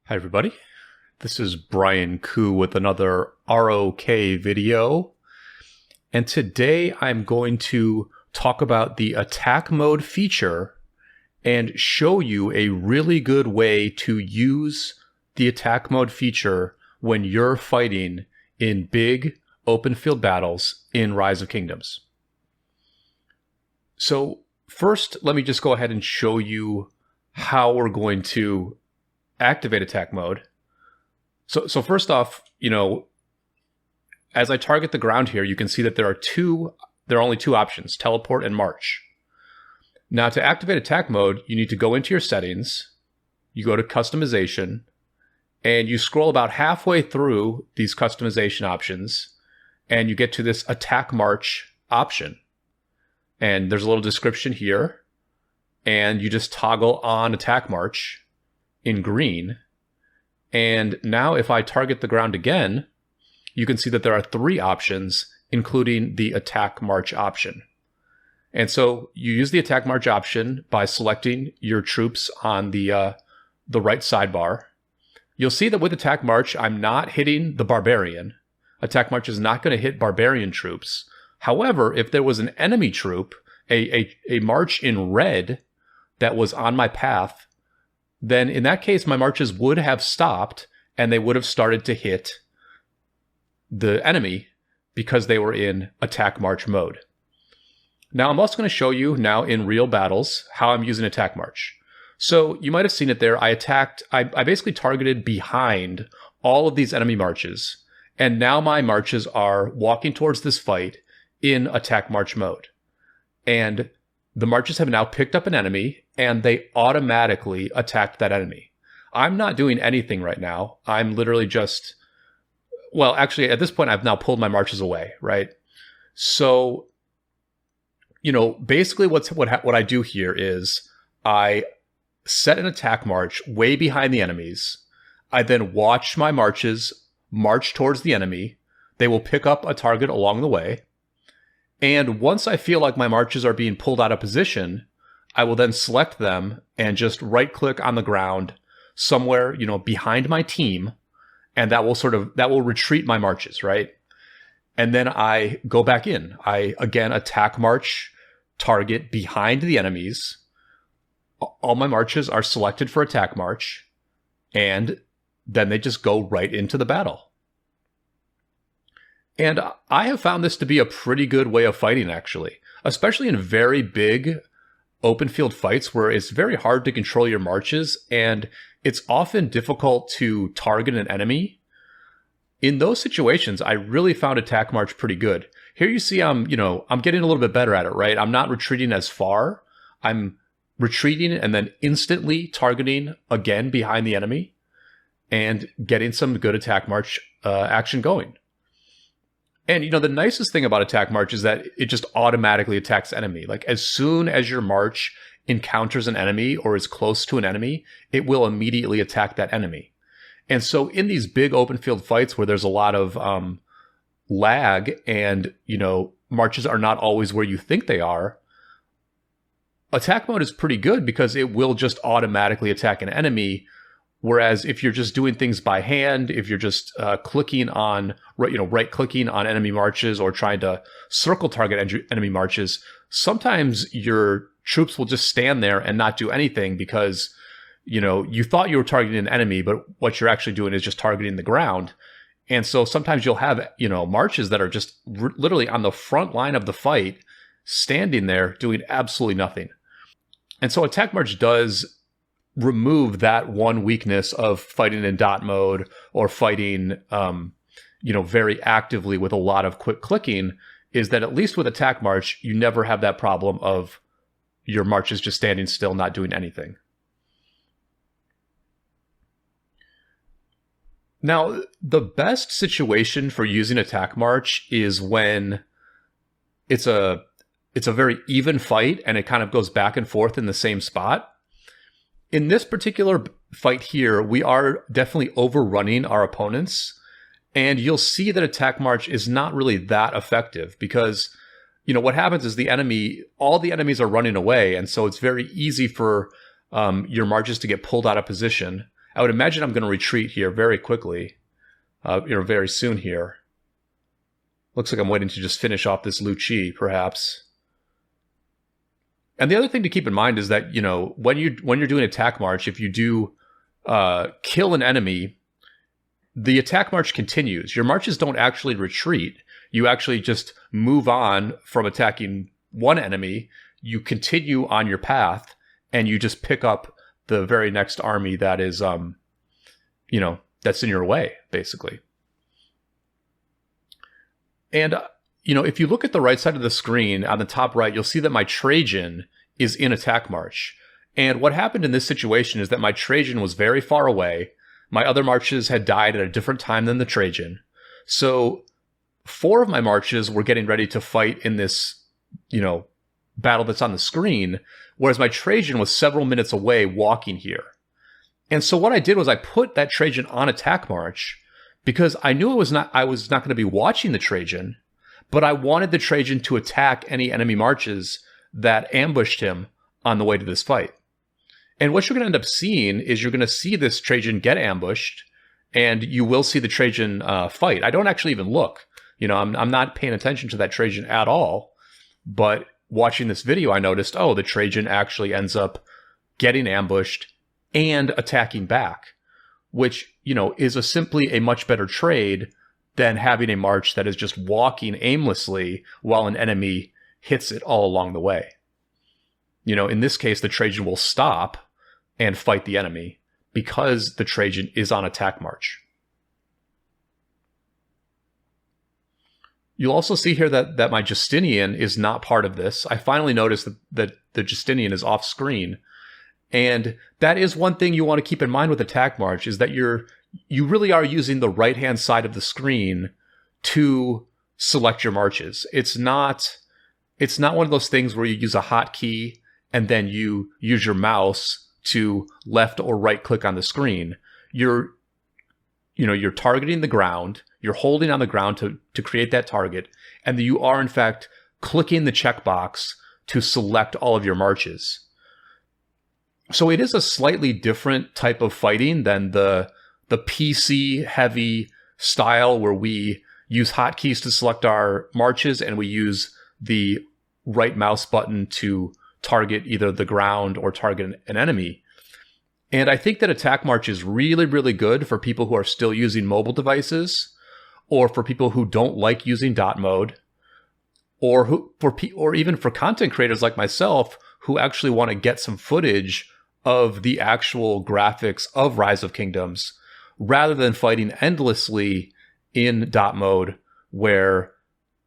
Hi everybody, this is Brian Koo with another ROK video, and today I'm going to talk about the attack mode feature and show you a really good way to use the attack mode feature when you're fighting in big open field battles in Rise of Kingdoms. So first, let me just go ahead and show you how we're going to activate attack mode. So first off, as I target the ground here, you can see that there are only two options, teleport and march. Now to activate attack mode, you need to go into your settings, you go to customization, and you scroll about halfway through these customization options, and you get to this attack march option. And there's a little description here, and you just toggle on attack march in green. And now if I target the ground again, you can see that there are three options, including the attack march option. And so you use the attack march option by selecting your troops on the right sidebar. You'll see that with attack march, I'm not hitting the barbarian. Attack march is not going to hit barbarian troops. However, if there was an enemy troop, a march in red that was on my path, then in that case, my marches would have stopped and they would have started to hit the enemy because they were in attack march mode. Now, I'm also going to show you now in real battles how I'm using attack march. So you might have seen it there. I basically targeted behind all of these enemy marches. And now my marches are walking towards this fight in attack march mode. And the marches have now picked up an enemy, and they automatically attacked that enemy. I'm not doing anything right now. I'm literally just, well, actually, at this point, I've now pulled my marches away, right? So, basically what I do here is I set an attack march way behind the enemies. I then watch my marches march towards the enemy. They will pick up a target along the way. And once I feel like my marches are being pulled out of position, I will then select them and just right click on the ground somewhere, behind my team. And that will retreat my marches, right? And then I go back in. I again attack march, target behind the enemies. All my marches are selected for attack march. And then they just go right into the battle. And I have found this to be a pretty good way of fighting, actually, especially in very big open field fights where it's very hard to control your marches and it's often difficult to target an enemy. In those situations, I really found attack march pretty good. Here you see I'm getting a little bit better at it, right? I'm not retreating as far. I'm retreating and then instantly targeting again behind the enemy and getting some good attack march action going. And, the nicest thing about attack march is that it just automatically attacks enemy. Like, as soon as your march encounters an enemy or is close to an enemy, it will immediately attack that enemy. And so in these big open field fights where there's a lot of lag and, marches are not always where you think they are, attack mode is pretty good because it will just automatically attack an enemy. Whereas if you're just doing things by hand, if you're just clicking on, right-clicking on enemy marches or trying to circle target enemy marches, sometimes your troops will just stand there and not do anything because, you thought you were targeting an enemy, but what you're actually doing is just targeting the ground. And so sometimes you'll have, marches that are just literally on the front line of the fight, standing there doing absolutely nothing. And so attack march does remove that one weakness of fighting in dot mode or fighting, very actively with a lot of quick clicking, is that at least with attack march, you never have that problem of your marches just standing still, not doing anything. Now, the best situation for using attack march is when it's a very even fight and it kind of goes back and forth in the same spot. In this particular fight here, we are definitely overrunning our opponents, and you'll see that attack march is not really that effective because, what happens is all the enemies are running away, and so it's very easy for your marches to get pulled out of position. I would imagine I'm going to retreat here very quickly, very soon here. Looks like I'm waiting to just finish off this Lu Chi, perhaps. And the other thing to keep in mind is that, when you're doing attack march, if you do kill an enemy, the attack march continues. Your marches don't actually retreat. You actually just move on from attacking one enemy. You continue on your path, and you just pick up the very next army that is, that's in your way, basically. And, if you look at the right side of the screen, on the top right, you'll see that my Trajan is in attack march. And what happened in this situation is that my Trajan was very far away. My other marches had died at a different time than the Trajan. So 4 of my marches were getting ready to fight in this, battle that's on the screen, whereas my Trajan was several minutes away walking here. And so what I did was I put that Trajan on attack march because I knew I was not going to be watching the Trajan, but I wanted the Trajan to attack any enemy marches that ambushed him on the way to this fight. And what you're going to end up seeing is you're going to see this Trajan get ambushed, and you will see the Trajan fight. I don't actually even look. I'm not paying attention to that Trajan at all. But watching this video, I noticed, the Trajan actually ends up getting ambushed and attacking back, which, is simply a much better trade than having a march that is just walking aimlessly while an enemy hits it all along the way. In this case, the Trajan will stop and fight the enemy because the Trajan is on attack march. You'll also see here that my Justinian is not part of this. I finally noticed that the Justinian is off screen. And that is one thing you want to keep in mind with attack march, is that you really are using the right-hand side of the screen to select your marches. It's not one of those things where you use a hotkey and then you use your mouse to left or right click on the screen. You're targeting the ground, you're holding on the ground to create that target, and you are in fact clicking the checkbox to select all of your marches. So it is a slightly different type of fighting than the PC heavy style where we use hotkeys to select our marches and we use the right mouse button to target either the ground or target an enemy. And I think that attack march is really, really good for people who are still using mobile devices, or for people who don't like using dot mode, or even for content creators like myself who actually want to get some footage of the actual graphics of Rise of Kingdoms, rather than fighting endlessly in dot mode where,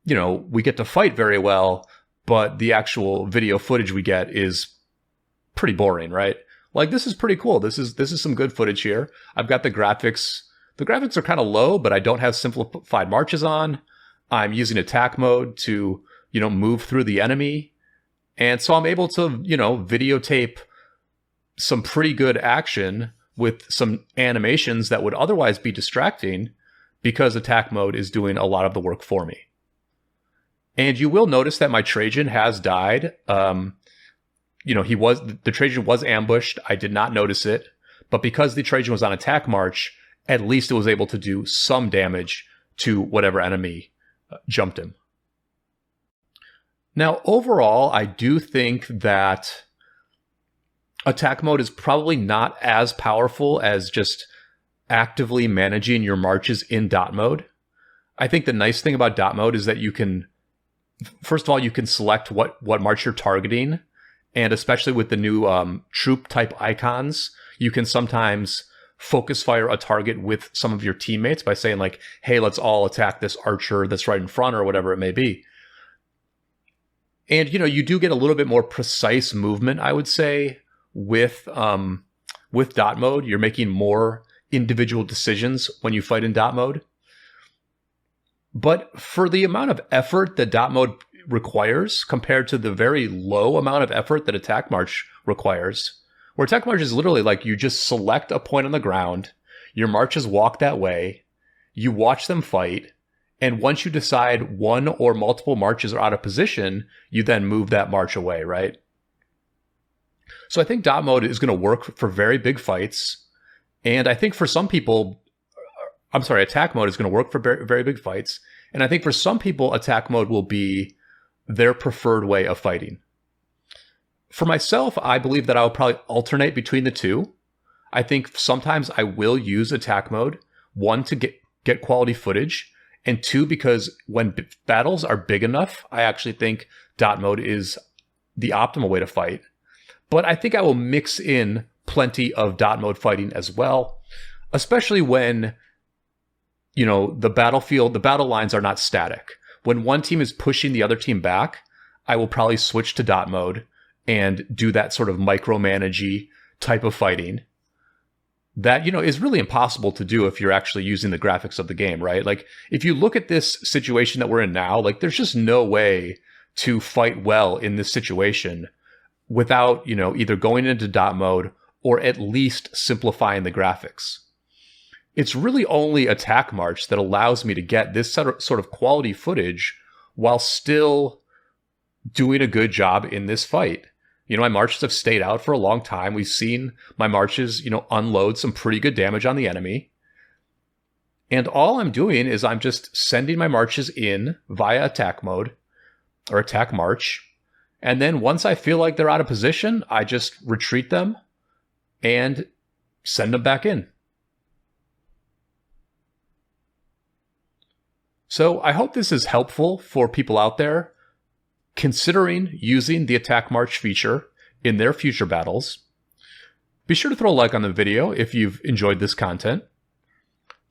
we get to fight very well, but the actual video footage we get is pretty boring, right? Like, this is pretty cool. This is some good footage here. I've got the graphics. The graphics are kind of low, but I don't have simplified marches on. I'm using attack mode to, move through the enemy. And so I'm able to, videotape some pretty good action with some animations that would otherwise be distracting because attack mode is doing a lot of the work for me. And you will notice that my Trajan has died. The Trajan was ambushed. I did not notice it, but because the Trajan was on attack march, at least it was able to do some damage to whatever enemy jumped him. Now, overall, I do think that attack mode is probably not as powerful as just actively managing your marches in dot mode. I think the nice thing about dot mode is that you can, first of all, you can select what march you're targeting. And especially with the new troop type icons, you can sometimes focus fire a target with some of your teammates by saying like, hey, let's all attack this archer that's right in front, or whatever it may be. And, you do get a little bit more precise movement, I would say, with dot mode. You're making more individual decisions when you fight in dot mode. But for the amount of effort that dot mode requires compared to the very low amount of effort that attack march requires, where attack march is literally like you just select a point on the ground, your marches walk that way, you watch them fight, and once you decide one or multiple marches are out of position, you then move that march away, right? So I think dot mode is going to work for very big fights, And I think for some people, I'm sorry, attack mode is going to work for very, very big fights. And I think for some people, attack mode will be their preferred way of fighting. For myself, I believe that I will probably alternate between the two. I think sometimes I will use attack mode, one, to get quality footage, and two, because when battles are big enough, I actually think dot mode is the optimal way to fight. But I think I will mix in plenty of dot mode fighting as well, especially when, you know, the battle lines are not static. When one team is pushing the other team back, I will probably switch to dot mode and do that sort of micromanagey type of fighting that, you know, is really impossible to do if you're actually using the graphics of the game, right? Like, if you look at this situation that we're in now, like, there's just no way to fight well in this situation without, you know, either going into dot mode or at least simplifying the graphics. It's really only Attack March that allows me to get this sort of quality footage while still doing a good job in this fight. You know, my marches have stayed out for a long time. We've seen my marches, you know, unload some pretty good damage on the enemy. And all I'm doing is I'm just sending my marches in via attack mode or attack march. And then once I feel like they're out of position, I just retreat them and send them back in. So I hope this is helpful for people out there considering using the attack march feature in their future battles. Be sure to throw a like on the video if you've enjoyed this content.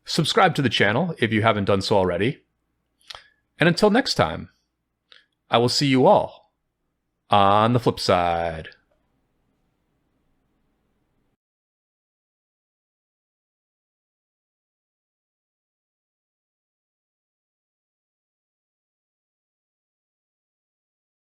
Subscribe to the channel if you haven't done so already. And until next time, I will see you all on the flip side.